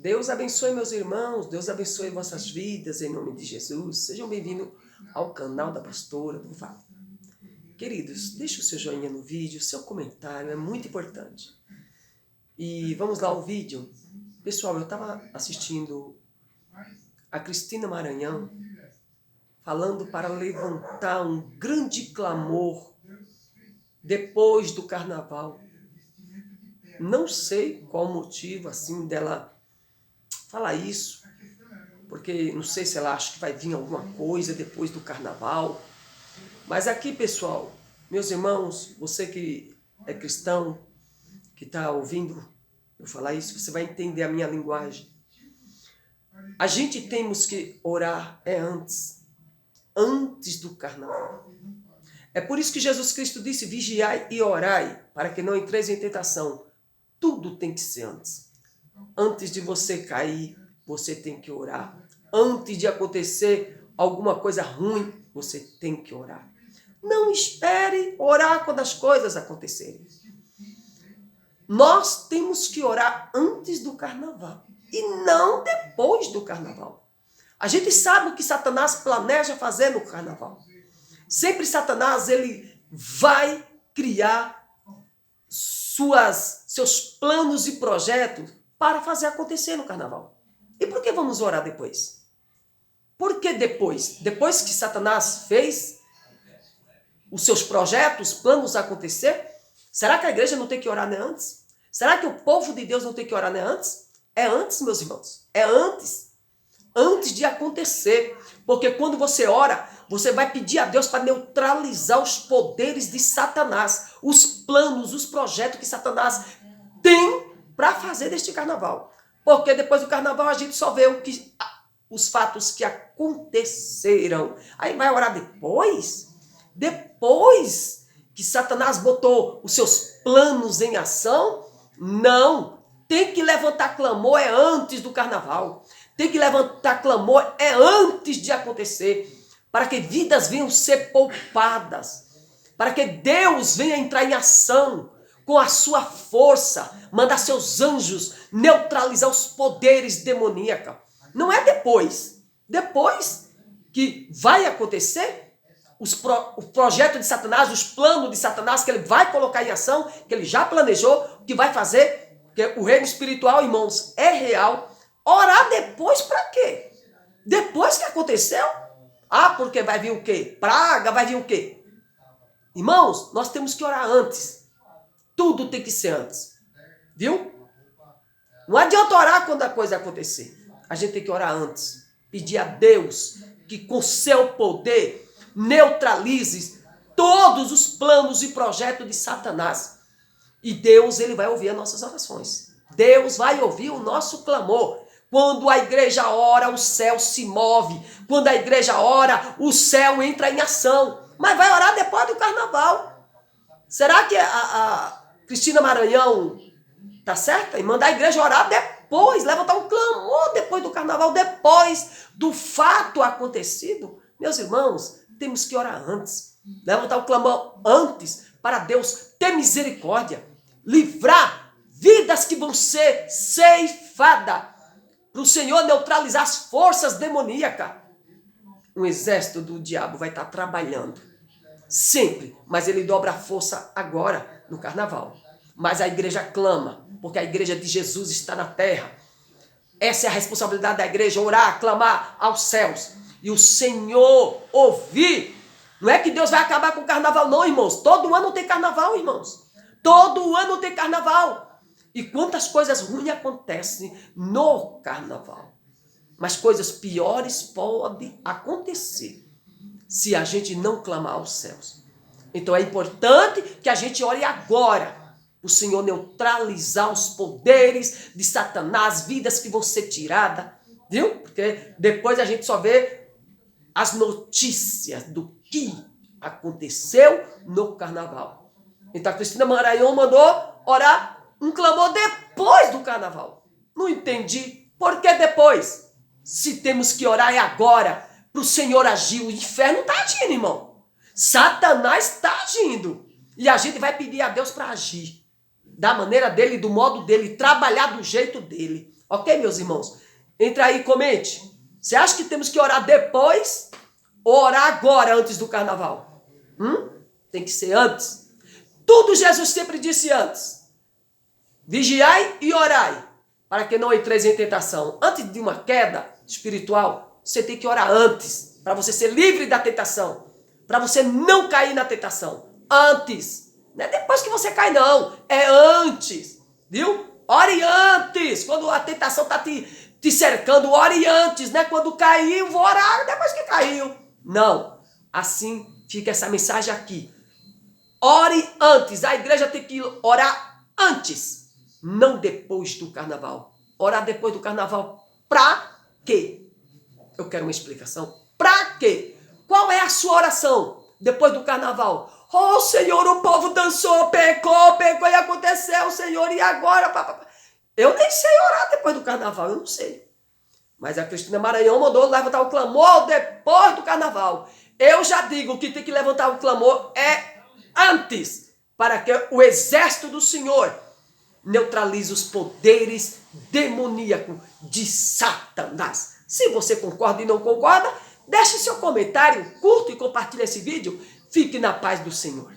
Deus abençoe meus irmãos, Deus abençoe vossas vidas em nome de Jesus. Sejam bem-vindos ao canal da Pastora do Vale. Queridos, deixe o seu joinha no vídeo, o seu comentário é muito importante. E vamos lá ao vídeo. Pessoal, eu estava assistindo a Cristina Maranhão falando para levantar um grande clamor depois do carnaval. Não sei qual o motivo assim dela falar isso, porque não sei se ela acha que vai vir alguma coisa depois do carnaval. Mas aqui, pessoal, meus irmãos, você que é cristão, que está ouvindo eu falar isso, você vai entender a minha linguagem. A gente temos que orar antes do carnaval. É por isso que Jesus Cristo disse, vigiai e orai, para que não entreis em tentação. Tudo tem que ser antes. Antes de você cair, você tem que orar. Antes de acontecer alguma coisa ruim, você tem que orar. Não espere orar quando as coisas acontecerem. Nós temos que orar antes do carnaval e não depois do carnaval. A gente sabe o que Satanás planeja fazer no carnaval. Sempre Satanás ele vai criar seus planos e projetos para fazer acontecer no carnaval. E por que vamos orar depois? Por que depois? Depois que Satanás fez os seus projetos, planos acontecer, será que a igreja não tem que orar nem antes? Será que o povo de Deus não tem que orar nem antes? É antes, meus irmãos. É antes. Antes de acontecer. Porque quando você ora, você vai pedir a Deus para neutralizar os poderes de Satanás, os planos, os projetos que Satanás tem para fazer deste carnaval. Porque depois do carnaval a gente só vê os fatos que aconteceram. Aí vai orar depois? Depois que Satanás botou os seus planos em ação? Não. Tem que levantar clamor é antes do carnaval. Tem que levantar clamor é antes de acontecer. Para que vidas venham ser poupadas. Para que Deus venha entrar em ação com a sua força. Mandar seus anjos neutralizar os poderes demoníacos. Não é depois. Depois que vai acontecer o projeto de Satanás, os planos de Satanás que ele vai colocar em ação, que ele já planejou, que vai fazer, que o reino espiritual, irmãos, é real. Orar depois para quê? Depois que aconteceu? Ah, porque vai vir o quê? Praga, vai vir o quê? Irmãos, nós temos que orar antes. Tudo tem que ser antes. Viu? Não adianta orar quando a coisa acontecer. A gente tem que orar antes. Pedir a Deus que com seu poder neutralize todos os planos e projetos de Satanás. E Deus ele vai ouvir as nossas orações. Deus vai ouvir o nosso clamor. Quando a igreja ora, o céu se move. Quando a igreja ora, o céu entra em ação. Mas vai orar depois do carnaval. Será que a Cristina Maranhão tá certa em mandar a igreja orar depois, levantar um clamor depois do carnaval, depois do fato acontecido? Meus irmãos, temos que orar antes. Levantar um clamor antes para Deus ter misericórdia. Livrar vidas que vão ser ceifadas. Para o Senhor neutralizar as forças demoníacas. Um exército do diabo vai estar trabalhando. Sempre. Mas ele dobra a força agora, no carnaval. Mas a igreja clama. Porque a igreja de Jesus está na terra. Essa é a responsabilidade da igreja. Orar, clamar aos céus. E o Senhor ouvir. Não é que Deus vai acabar com o carnaval, não, irmãos. Todo ano tem carnaval, irmãos. Todo ano tem carnaval. E quantas coisas ruins acontecem no carnaval. Mas coisas piores podem acontecer se a gente não clamar aos céus. Então é importante que a gente ore agora. O Senhor neutralizar os poderes de Satanás, vidas que vão ser tiradas. Viu? Porque depois a gente só vê as notícias do que aconteceu no carnaval. Então a Cristina Maranhão mandou orar um clamor depois do carnaval. Não entendi. Por que depois? Se temos que orar é agora. Para o Senhor agir. O inferno está agindo, irmão. Satanás está agindo. E a gente vai pedir a Deus para agir. Da maneira dele, do modo dele. Trabalhar do jeito dele. Ok, meus irmãos? Entra aí e comente. Você acha que temos que orar depois ou orar agora, antes do carnaval? Tem que ser antes. Tudo Jesus sempre disse antes. Vigiai e orai, para que não entreis em tentação. Antes de uma queda espiritual, você tem que orar antes, para você ser livre da tentação, para você não cair na tentação. Antes. Não é depois que você cai, não. É antes. Viu? Ore antes. Quando a tentação está te cercando, ore antes. Não é quando caiu, vou orar depois que caiu. Não. Assim fica essa mensagem aqui. Ore antes. A igreja tem que orar antes, não depois do carnaval. Orar depois do carnaval pra quê? Eu quero uma explicação. Pra quê? Qual é a sua oração depois do carnaval? Oh, Senhor, o povo dançou, pecou e aconteceu, Senhor, e agora? Eu nem sei orar depois do carnaval, eu não sei. Mas a Cristina Maranhão mandou levantar o clamor depois do carnaval. Eu já digo que tem que levantar o clamor antes, para que o exército do Senhor neutralize os poderes demoníacos de Satanás. Se você concorda e não concorda, deixe seu comentário, curta e compartilhe esse vídeo. Fique na paz do Senhor.